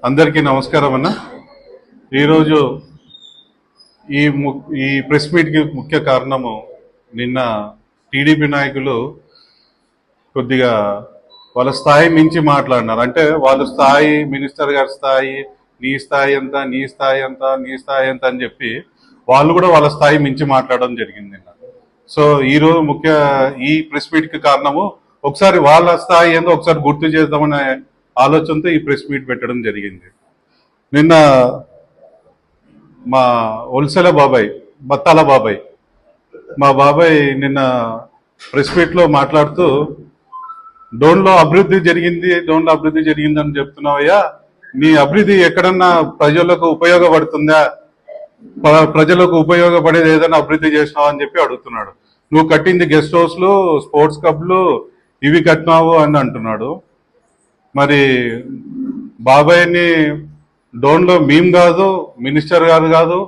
అందరికీ నమస్కారం అన్న. ఈరోజు ఈ ప్రెస్ మీట్కి ముఖ్య కారణము, నిన్న టీడీపీ నాయకులు కొద్దిగా వాళ్ళ స్థాయి మించి మాట్లాడినారు. అంటే వాళ్ళ స్థాయి, మినిస్టర్ గారి స్థాయి, నీ స్థాయి ఎంత, నీ స్థాయి ఎంత, నీ స్థాయి ఎంత అని చెప్పి వాళ్ళు కూడా వాళ్ళ స్థాయి మించి మాట్లాడడం జరిగింది నిన్న. సో ఈరోజు ఈ ప్రెస్ మీట్కి కారణము ఒకసారి వాళ్ళ స్థాయి ఏందో ఒకసారి గుర్తు చేద్దామనే ఆలోచనతో ఈ ప్రెస్ మీట్ పెట్టడం జరిగింది. నిన్న మా ఒల్సెల బాబాయ్, బత్తాల బాబాయ్, మా బాబాయ్ నిన్న ప్రెస్ మీట్లో మాట్లాడుతూ డోన్లో అభివృద్ధి జరిగిందని చెప్తున్నావయ్యా, నీ అభివృద్ధి ఎక్కడన్నా ప్రజలకు ఉపయోగపడుతుందా, ప్రజలకు ఉపయోగపడేది ఏదైనా అభివృద్ధి చేసినావు అని చెప్పి అడుగుతున్నాడు. నువ్వు కట్టింది గెస్ట్ హౌస్లు, స్పోర్ట్స్ క్లబ్లు ఇవి కట్టినావు అని అంటున్నాడు. మరి బాబాయ్ని డోన్లో మేము కాదు, మినిస్టర్ గారు కాదు,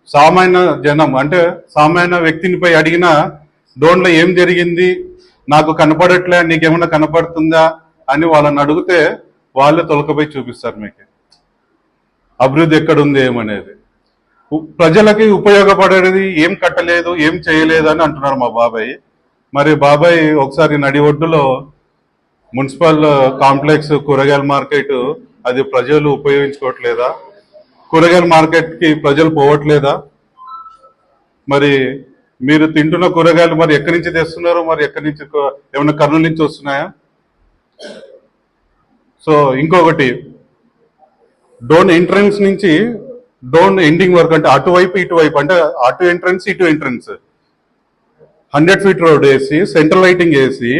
సామాన్య జనం అంటే సామాన్య వ్యక్తినిపై అడిగినా డోన్లో ఏం జరిగింది, నాకు కనపడట్లే, నీకేమన్నా కనపడుతుందా అని వాళ్ళని అడిగితే వాళ్ళే తొలకపోయి చూపిస్తారు మీకు అభివృద్ధి ఎక్కడుంది ఏమనేది. ప్రజలకి ఉపయోగపడేది ఏం కట్టలేదు, ఏం చేయలేదు అని అంటున్నారు మా బాబాయ్. మరి బాబాయ్ ఒకసారి నడి ఒడ్డులో మున్సిపల్ కాంప్లెక్స్, కూరగాయల మార్కెట్ అది ప్రజలు ఉపయోగించుకోవట్లేదా? కూరగాయల మార్కెట్కి ప్రజలు పోవట్లేదా? మరి మీరు తింటున్న కూరగాయలు మరి ఎక్కడి నుంచి తెస్తున్నారు? మరి ఎక్కడి నుంచి, ఏమైనా కర్నూలు నుంచి వస్తున్నాయా? సో ఇంకొకటి, డోన్ ఎంట్రన్స్ నుంచి డోన్ ఎండింగ్ వరకు, అంటే అటువైపు ఇటువైపు, అంటే అటు ఎంట్రన్స్ ఇటు ఎంట్రన్స్ 100 feet రోడ్ వేసి సెంట్రల్ లైటింగ్ వేసి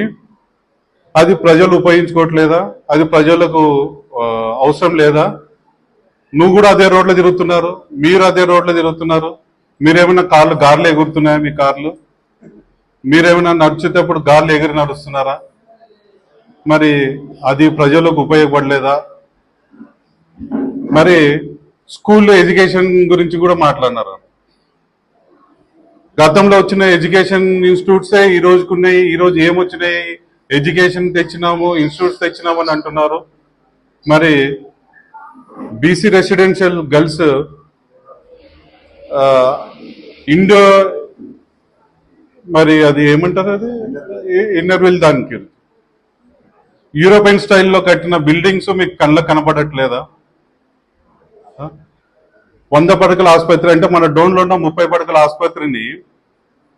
అది ప్రజలు ఉపయోగించుకోవట్లేదా? అది ప్రజలకు అవసరం లేదా? నువ్వు కూడా అదే రోడ్లో తిరుగుతున్నారు, మీరు అదే రోడ్లో తిరుగుతున్నారు. మీరేమైనా గార్లు ఎగురుతున్నాయా? మీ కార్లు మీరేమైనా నడిచేటప్పుడు గార్లు ఎగిరి నడుస్తున్నారా? మరి అది ప్రజలకు ఉపయోగపడలేదా? మరి స్కూల్లో ఎడ్యుకేషన్ గురించి కూడా మాట్లాడినారు. గతంలో వచ్చిన ఎడ్యుకేషన్ ఇన్స్టిట్యూట్సే ఈ రోజుకున్నాయి. ఈరోజు ఏమొచ్చినాయి? ఎడ్యుకేషన్ తెచ్చినాము, ఇన్స్టిట్యూట్స్ తెచ్చినాము అని అంటున్నారు. మరి బీసీ రెసిడెన్షియల్ గర్ల్స్ ఇండో, మరి అది ఏమంటారు, అది ఇన్నర్విల్, దానికి యూరోపియన్ స్టైల్లో కట్టిన బిల్డింగ్స్ మీకు కళ్ళకు కనపడట్లేదా? 100 పడకల ఆసుపత్రి అంటే మన డోన్లో ఉన్న 30 పడకల ఆసుపత్రిని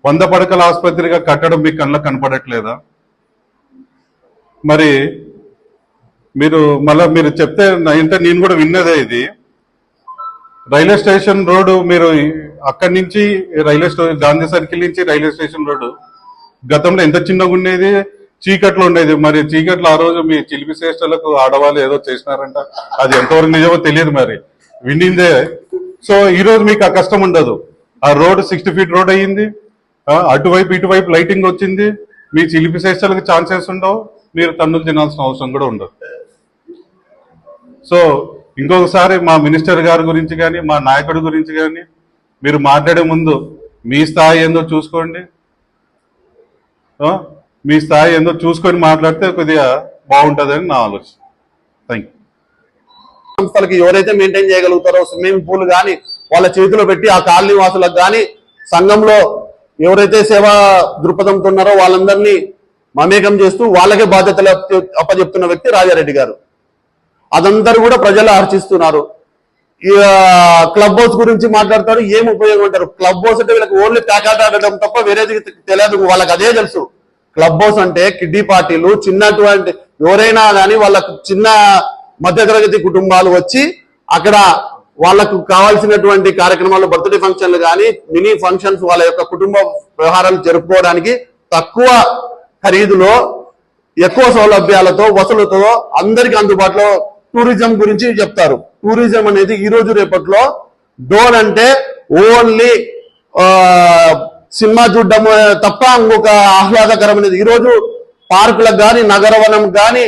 100 పడకల ఆసుపత్రిగా కట్టడం మీకు కళ్ళకు కనపడట్లేదా? మరి మీరు చెప్తే అంటే నేను కూడా విన్నదే. ఇది రైల్వే స్టేషన్ రోడ్డు, మీరు అక్కడి నుంచి గాంధీ సర్కిల్ నుంచి రైల్వే స్టేషన్ రోడ్డు గతంలో ఎంత చిన్నగా ఉండేది, చీకట్లో ఉండేది. మరి చీకట్లో ఆ రోజు మీ చిలిపి శ్రేష్ఠలకు ఆడవాళ్ళు ఏదో చేసినారంట, అది ఎంతవరకు నిజమో తెలియదు, మరి విండిందే. సో ఈ రోజు మీకు ఆ కష్టం ఉండదు. ఆ రోడ్ 60 feet రోడ్ అయ్యింది, అటువైపు ఇటువైపు లైటింగ్ వచ్చింది. మీ చిలిపి శ్రేష్ఠలకు ఛాన్సెస్ ఉండవు, మీరు తన్నులు తినాల్సిన అవసరం కూడా ఉండదు. సో ఇంకొకసారి మా మినిస్టర్ గారి గురించి కానీ, మా నాయకుడి గురించి కానీ మీరు మాట్లాడే ముందు మీ స్థాయి ఏందో చూసుకోండి. మీ స్థాయి ఏందో చూసుకొని మాట్లాడితే కొద్దిగా బాగుంటుందని నా ఆలోచన. Thank you. సంస్థలకి ఎవరైతే మెయింటైన్ చేయగలుగుతారో స్విమ్మింగ్ పూల్ కానీ వాళ్ళ చేతిలో పెట్టి ఆ కాలనీ వాసులకు కానీ సంఘంలో ఎవరైతే సేవా దృక్పథంతో ఉన్నారో వాళ్ళందరినీ మమేకం చేస్తూ వాళ్ళకే బాధ్యతలు అప్పచెప్తున్న వ్యక్తి రాజారెడ్డి గారు. అదందరూ కూడా ప్రజలు ఆర్చిస్తున్నారు. క్లబ్ హౌస్ గురించి మాట్లాడతారు, ఏం ఉపయోగం అంటారు? క్లబ్ హౌస్ అంటే వీళ్ళకి ఓన్లీ ప్యాకెట్ ఆడడం తప్ప వేరేది తెలియదు. వాళ్ళకి అదే తెలుసు. క్లబ్ హౌస్ అంటే కిడ్డీ పార్టీలు, చిన్నటువంటి ఎవరైనా కానీ వాళ్ళకు చిన్న మధ్యతరగతి కుటుంబాలు వచ్చి అక్కడ వాళ్ళకు కావాల్సినటువంటి కార్యక్రమాలు, బర్త్డే ఫంక్షన్లు కానీ మినీ ఫంక్షన్స్, వాళ్ళ యొక్క కుటుంబ వ్యవహారాలు జరుపుకోవడానికి తక్కువ ఖరీదులో, ఎక్కువ సౌలభ్యాలతో, వసతులతో అందరికి అందుబాటులో టూరిజం గురించి చెప్తారు. టూరిజం అనేది ఈ రోజు రేపట్లో డోన్ అంటే ఓన్లీ సినిమా చూడడం తప్ప ఇంకొక ఆహ్లాదకరమైనది. ఈరోజు పార్కులకు కానీ, నగరవనం కానీ,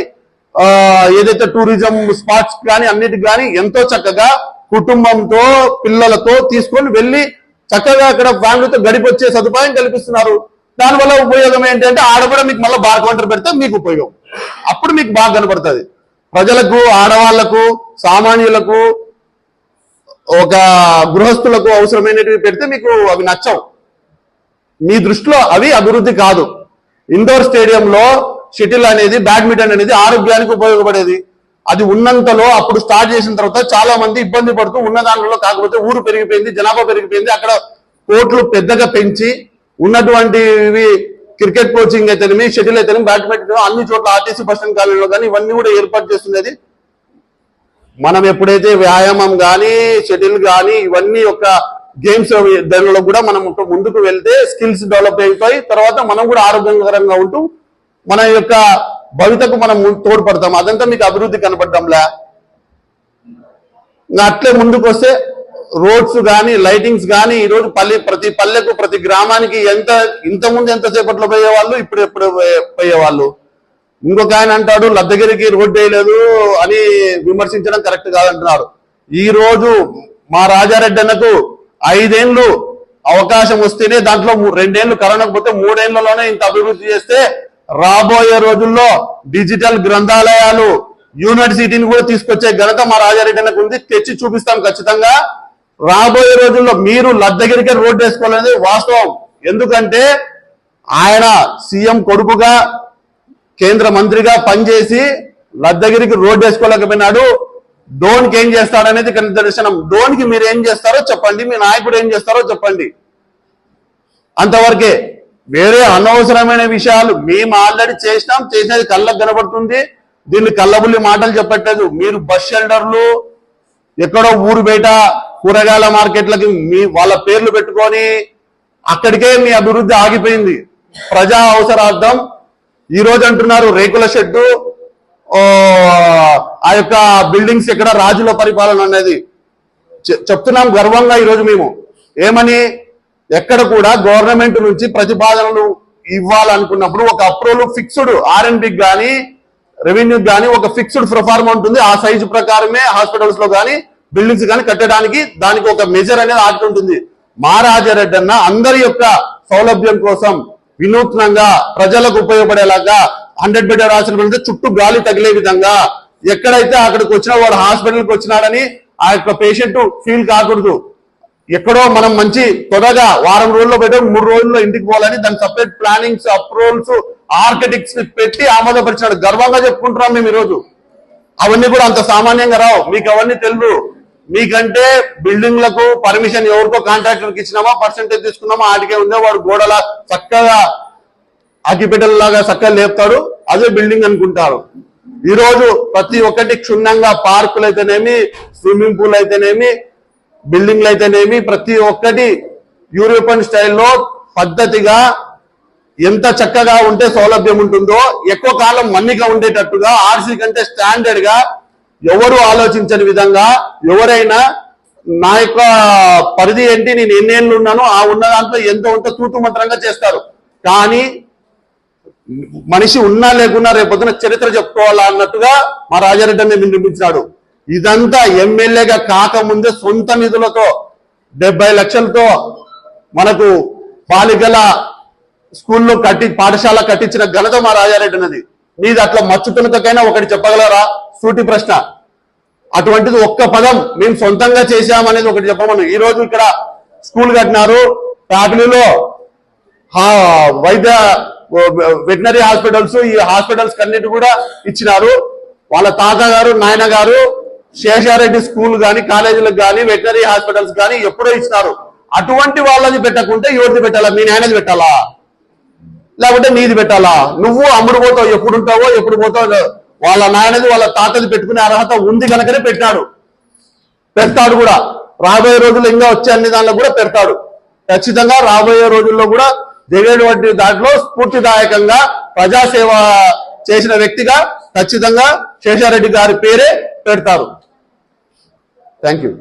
ఏదైతే టూరిజం స్పాట్స్ కానీ అన్నిటికి కానీ ఎంతో చక్కగా కుటుంబంతో పిల్లలతో తీసుకొని వెళ్ళి చక్కగా అక్కడ ఫ్యామిలీతో గడిపొచ్చే సదుపాయం కల్పిస్తున్నారు. దానివల్ల ఉపయోగం ఏంటంటే ఆడ కూడా మీకు మళ్ళీ బార్ కౌంటర్ పెడితే మీకు ఉపయోగం, అప్పుడు మీకు బాగా కనబడుతుంది. ప్రజలకు, ఆడవాళ్లకు, సామాన్యులకు, ఒక గృహస్థులకు అవసరమైనవి పెడితే మీకు అవి నచ్చవు. మీ దృష్టిలో అవి అభివృద్ధి కాదు. ఇండోర్ స్టేడియంలో షటిల్ అనేది, బ్యాడ్మింటన్ అనేది ఆరోగ్యానికి ఉపయోగపడేది. అది ఉన్నంతలో అప్పుడు స్టార్ట్ చేసిన తర్వాత చాలా మంది ఇబ్బంది పడుతూ ఉన్న దానిలో, కాకపోతే ఊరు పెరిగిపోయింది, జనాభా పెరిగిపోయింది, అక్కడ కోట్లు పెద్దగా పెంచి ఉన్నటువంటివి క్రికెట్ కోచింగ్ అయితేనేమి, షటిల్ అయితేనేమి, బ్యాడ్మింటన్ అన్ని చోట్ల ఆర్టీసీ బస్ స్టాండ్ కాలనీలో కానీ ఇవన్నీ కూడా ఏర్పాటు చేస్తున్నది. మనం ఎప్పుడైతే వ్యాయామం కానీ, షటిల్ కానీ, ఇవన్నీ ఒక గేమ్స్ దానిలో కూడా మనం ముందుకు వెళ్తే స్కిల్స్ డెవలప్ అయిపోయి తర్వాత మనం కూడా ఆరోగ్యకరంగా ఉంటూ మన యొక్క భవితకు మనం తోడ్పడతాం. అదంతా మీకు అభివృద్ధి కనపడడంలే. అట్లే ముందుకు వస్తే రోడ్స్ కానీ, లైటింగ్స్ కానీ, ఈరోజు ప్రతి పల్లెకు, ప్రతి గ్రామానికి ఇంతకుముందు ఎంతసేపట్లో పోయేవాళ్ళు, ఇప్పుడు ఎప్పుడు పోయేవాళ్ళు. ఇంకొక ఆయన అంటాడు లద్దగిరికి రోడ్డు వేయలేదు అని విమర్శించడం కరెక్ట్ కాదంటున్నారు. ఈ రోజు మా రాజారెడ్డి అన్నకు 5 ఏళ్ళు అవకాశం వస్తేనే దాంట్లో 2 ఏళ్ళు కరోనాకు పోతే 3 ఏళ్లలోనే ఇంత అభివృద్ధి చేస్తే రాబోయే రోజుల్లో డిజిటల్ గ్రంథాలయాలు, యూనివర్సిటీని కూడా తీసుకొచ్చే ఘనత మా రాజారెడ్డి అన్నకు ఉంది. తెచ్చి చూపిస్తాం ఖచ్చితంగా. రాబోయే రోజుల్లో మీరు లద్దగిరికే రోడ్డు వేసుకోవాలనేది వాస్తవం. ఎందుకంటే ఆయన సీఎం కొడుకుగా, కేంద్ర మంత్రిగా పనిచేసి లద్దగిరికి రోడ్డు వేసుకోలేకపోయినాడు. డోన్కి ఏం చేస్తాడనేది దర్శనం. డోన్కి మీరు ఏం చేస్తారో చెప్పండి, మీ నాయకుడు ఏం చేస్తారో చెప్పండి, అంతవరకే. వేరే అనవసరమైన విషయాలు మేము ఆల్రెడీ చేసినాం, చేసినది కళ్ళకు కనబడుతుంది. దీన్ని కళ్ళబుల్లి మాటలు చెప్పట్లేదు. మీరు బస్ షెల్టర్లు, ఎక్కడో ఊరు బయట కూరగాయల మార్కెట్లకి వాళ్ళ పేర్లు పెట్టుకొని అక్కడికే మీ అభివృద్ధి ఆగిపోయింది. ప్రజా అవసరార్థం ఈ రోజు అంటున్నారు రేకుల షెడ్డు, ఆ యొక్క బిల్డింగ్స్ ఎక్కడ, రాజుల పరిపాలన అనేది చెప్తున్నాం గర్వంగా. ఈరోజు మేము ఏమని, ఎక్కడ కూడా గవర్నమెంట్ నుంచి ప్రతిపాదనలు ఇవ్వాలనుకున్నప్పుడు ఒక అప్రూవల్ ఫిక్స్డ్, ఆర్ఎన్బికి కానీ రెవెన్యూకి కానీ ఒక ఫిక్స్డ్ ప్రొఫార్మా ఉంటుంది. ఆ సైజు ప్రకారమే హాస్పిటల్స్ లో కానీ బిల్డింగ్స్ కానీ కట్టడానికి దానికి ఒక మెజర్ అనేది ఆర్ట్ ఉంటుంది. మా రాజారెడ్డి అన్న అందరి యొక్క సౌలభ్యం కోసం వినూత్నంగా ప్రజలకు ఉపయోగపడేలాగా 100 బెడ్ హాస్పిటల్ చుట్టూ గాలి తగిలే విధంగా, ఎక్కడైతే అక్కడికి వచ్చినా వాడు హాస్పిటల్కి వచ్చినాడని ఆ యొక్క పేషెంట్ ఫీల్ కాకూడదు. ఎక్కడో మనం మంచి త్వరగా వారం రోజుల్లో పెట్టి 3 రోజుల్లో ఇంటికి పోవాలని దాని సపరేట్ ప్లానింగ్స్, అప్రూవల్స్, ఆర్కిటెక్ట్స్ పెట్టి ఆమోదపరిచినాడు. గర్వంగా చెప్పుకుంటున్నాం మేము ఈరోజు. అవన్నీ కూడా అంత సామాన్యంగా రావు, మీకు అవన్నీ తెలుసు. మీకంటే బిల్డింగ్లకు పర్మిషన్ ఎవరికో కాంట్రాక్టర్కి ఇచ్చినామా, పర్సెంటేజ్ తీసుకున్నామా, ఆటికే ఉందే. వాడు గోడల చక్కగా ఆక్యుపెటల్ లాగా చక్కగా లేపుతాడు, అదే బిల్డింగ్ అనుకుంటారు. ఈ రోజు ప్రతి ఒక్కటి క్షుణ్ణంగా, పార్కులు అయితేనేమి, స్విమ్మింగ్ పూల్ అయితేనేమి, బిల్డింగ్లు అయితేనేమి, ప్రతి ఒక్కటి యూరోపియన్ స్టైల్లో పద్ధతిగా ఎంత చక్కగా ఉంటే సౌలభ్యం ఉంటుందో, ఎక్కువ కాలం మన్నిక ఉండేటట్టుగా, ఆర్సీ కంటే స్టాండర్డ్ గా, ఎవరు ఆలోచించని విధంగా, ఎవరైనా నా యొక్క పరిధి ఏంటి, నేను ఎన్నేళ్ళు ఉన్నానో ఆ ఉన్న దాంట్లో ఎంతో ఉంటే తూతు మంత్రంగా చేస్తారు. కానీ మనిషి ఉన్నా లేకున్నా రేపొద్దున చరిత్ర చెప్పుకోవాలా అన్నట్టుగా మా రాజారెడ్డి అనే నిర్మించాడు. ఇదంతా ఎమ్మెల్యేగా కాకముందే సొంత నిధులతో 70 లక్షలతో మనకు బాలికల స్కూల్లో పాఠశాల కట్టించిన ఘనత మా రాజారెడ్డి అన్నది. మీది అట్లా మచ్చుతున్నతకైనా ఒకటి చెప్పగలరా? సూటి ప్రశ్న. అటువంటిది ఒక్క పదం మేము సొంతంగా చేశామనేది ఒకటి చెప్పమను. ఈ రోజు ఇక్కడ స్కూల్ కట్టినారు, ఫ్యామిలీలో వెటనరీ హాస్పిటల్స్, ఈ హాస్పిటల్స్ అన్నిటి కూడా ఇచ్చినారు. వాళ్ళ తాతగారు, నాయన గారు శేషారెడ్డి స్కూల్ కానీ, కాలేజీలకు కానీ, వెటనరీ హాస్పిటల్స్ కానీ ఎప్పుడో ఇచ్చినారు. అటువంటి వాళ్ళది పెట్టకుంటే ఎవరిది పెట్టాలా? మీ నాయనది పెట్టాలా, లేకపోతే నీది పెట్టాలా? నువ్వు అమ్ముడు పోతావు, ఎప్పుడు ఉంటావో ఎప్పుడు పోతావు. వాళ్ళ నాయనది, వాళ్ళ తాతది పెట్టుకునే అర్హత ఉంది కనుకనే పెట్టినాడు, పెడతాడు కూడా. రాబోయే రోజుల్లో ఇంకా వచ్చే అన్ని దానిలో కూడా పెడతాడు. ఖచ్చితంగా రాబోయే రోజుల్లో కూడా జరిగేటువంటి దాంట్లో స్ఫూర్తిదాయకంగా ప్రజాసేవ చేసిన వ్యక్తిగా ఖచ్చితంగా శేషారెడ్డి గారి పేరే పెడతారు. Thank you.